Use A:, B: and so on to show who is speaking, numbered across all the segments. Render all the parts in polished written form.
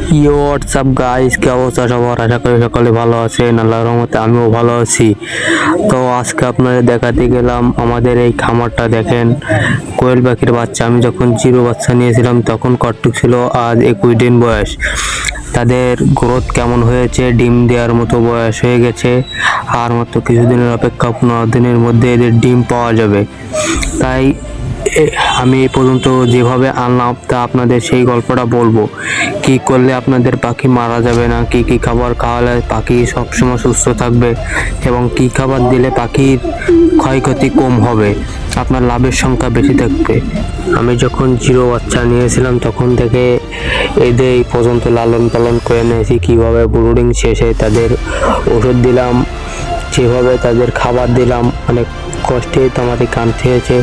A: WhatsApp guys, কি অবস্থা সবার? আশা করি সকলে ভালো আছেন। আল্লাহর রহমতে আমিও ভালো আছি। তো আজকে আপনাদের দেখাতে গেলাম আমাদের এই খামারটা। দেখেন, কোয়েল পাখির বাচ্চা। আমি যখন জিরো বাচ্চা নিয়েছিলাম তখন কটটুক ছিল, আজ 21 দিন বয়স। তাদের গ্রোথ কেমন হয়েছে, ডিম দেওয়ার মতো বয়স হয়ে গেছে। আর মাত্র কিছুদিনের অপেক্ষা, 15 দিনের মধ্যে এদের ডিম পাওয়া যাবে। তাই আমি এই পর্যন্ত যেভাবে আনলাম তা আপনাদের সেই গল্পটা বলবো। কি করলে আপনাদের পাখি মারা যাবে না, কি কি খাবার খাওয়ালে পাখি সবসময় সুস্থ থাকবে, এবং কি খাবার দিলে পাখির ক্ষয়ক্ষতি কম হবে, আপনার লাভের সংখ্যা বেশি থাকবে। আমি যখন জিরো বাচ্চা নিয়েছিলাম তখন থেকে এদের এই পর্যন্ত লালন পালন করে নিয়েছি। কীভাবে ব্রুডিং শেষে তাদের ওষুধ দিলাম, যেভাবে তাদের খাবার দিলাম, অনেক কষ্টে তো আমাদের কানতে হয়েছে।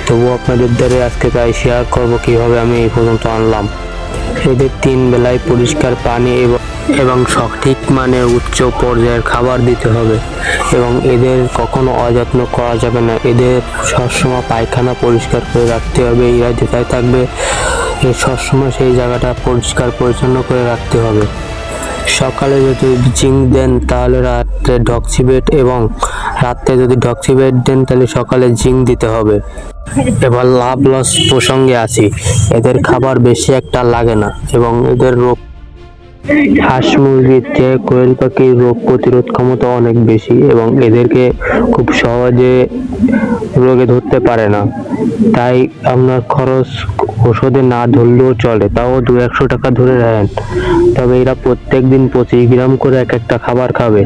A: তবুও আপনাদের দ্বারা আজকে তাই শেয়ার করব কিভাবে আমি এই পর্যন্ত আনলাম। এদের 3 বেলায় পরিষ্কার পানি এবং সঠিক মানের উচ্চ পর্যায়ের খাবার দিতে হবে, এবং এদের কখনো অযত্ন করা যাবে না। এদের সবসময় পায়খানা পরিষ্কার করে রাখতে হবে। এরা যেটাই থাকবে সবসময় সেই জায়গাটা পরিষ্কার পরিচ্ছন্ন করে রাখতে হবে। সকালে যদি জিঙ্ক দেন তাহলে রাত্রে ডক্সিবেট, এবং রাত্রে যদি ডক্সিবেট দেন তাহলে সকালে জিঙ্ক দিতে হবে। এবার লাভ লস প্রসঙ্গে আসি। এদের খাবার বেশি একটা লাগে না, এবং এদের রোগ, হাঁস মুরগির চেয়ে কোয়েল পাখির রোগ প্রতিরোধ ক্ষমতা অনেক বেশি, এবং এদেরকে খুব সহজে রোগে ধরতে পারে না। তাই আপনার খরচ ওষুধে না ধরলেও চলে, তাও 200-100 টাকা ধরে রাখেন। তবে এরা প্রত্যেক দিন 25 গ্রাম করে এক একটা খাবার খাবে।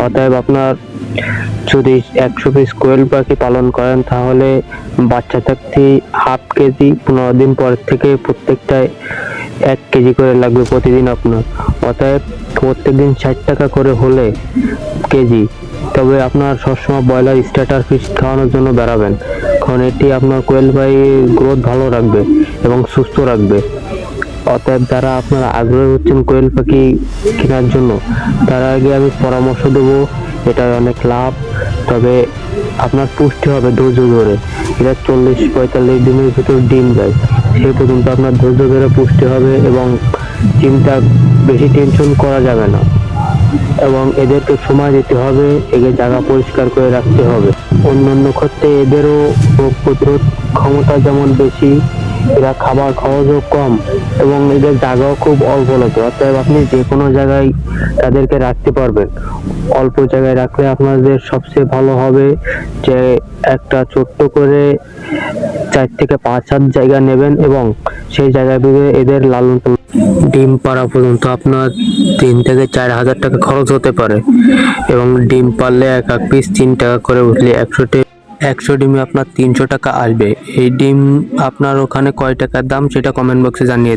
A: অতএব আপনার যদি 100 পিস কোয়েল পাখি পালন করেন তাহলে বাচ্চা থাকতে হাফ কেজি, 15 দিন পর থেকে প্রত্যেকটায় 1 কেজি করে লাগবে প্রতিদিন আপনার। অতএব প্রত্যেকদিন 60 টাকা করে হলে কেজি। তবে আপনার সবসময় ব্রয়লার স্টার্টার ফিশ খাওয়ানোর জন্য বেরাবেন, কারণ এটি আপনার কোয়েল পাখির গ্রোথ ভালো রাখবে এবং সুস্থ রাখবে। অতএব যারা আপনারা আগ্রহী হচ্ছেন কোয়েল পাখি কেনার জন্য, তার আগে আমি পরামর্শ দেবো, এটা অনেক লাভ। তবে আপনার পুষ্টি হবে ধৈর্য ধরে। এটা 40-45 দিনের ভিতর ডিম দেয়, সেই পর্যন্ত আপনার ধৈর্য ধরে পুষ্টি হবে, এবং বেশি টেনশন করা যাবে না, এবং এদেরকে সময় দিতে হবে। এদের জায়গা পরিষ্কার করে রাখতে হবে। অন্যান্য ক্ষেত্রে এদেরও রোগ প্রতিরোধ ক্ষমতা যেমন বেশি, এরা খাবার খরচও কম, এবং এদের জায়গাও খুব অল্প লাগে। অতএব আপনি যে কোনো জায়গায় তাদেরকে রাখতে পারবেন। অল্প জায়গায় রাখলে আপনাদের সবচেয়ে ভালো হবে যে একটা ছোট্ট করে 4 থেকে 5 জায়গা নেবেন, এবং সেই জায়গায় এদের লালন পালন, ডিম পাড়া পর্যন্ত আপনার 3 থেকে 4 হাজার টাকা খরচ হতে পারে, এবং ডিম পারলে এক এক পিস 3 টাকা করে উঠলে 100 ডিমে আপনার 300 টাকা আসবে। এই ডিম আপনার ওখানে কয় টাকার দাম সেটা কমেন্ট বক্সে জানিয়ে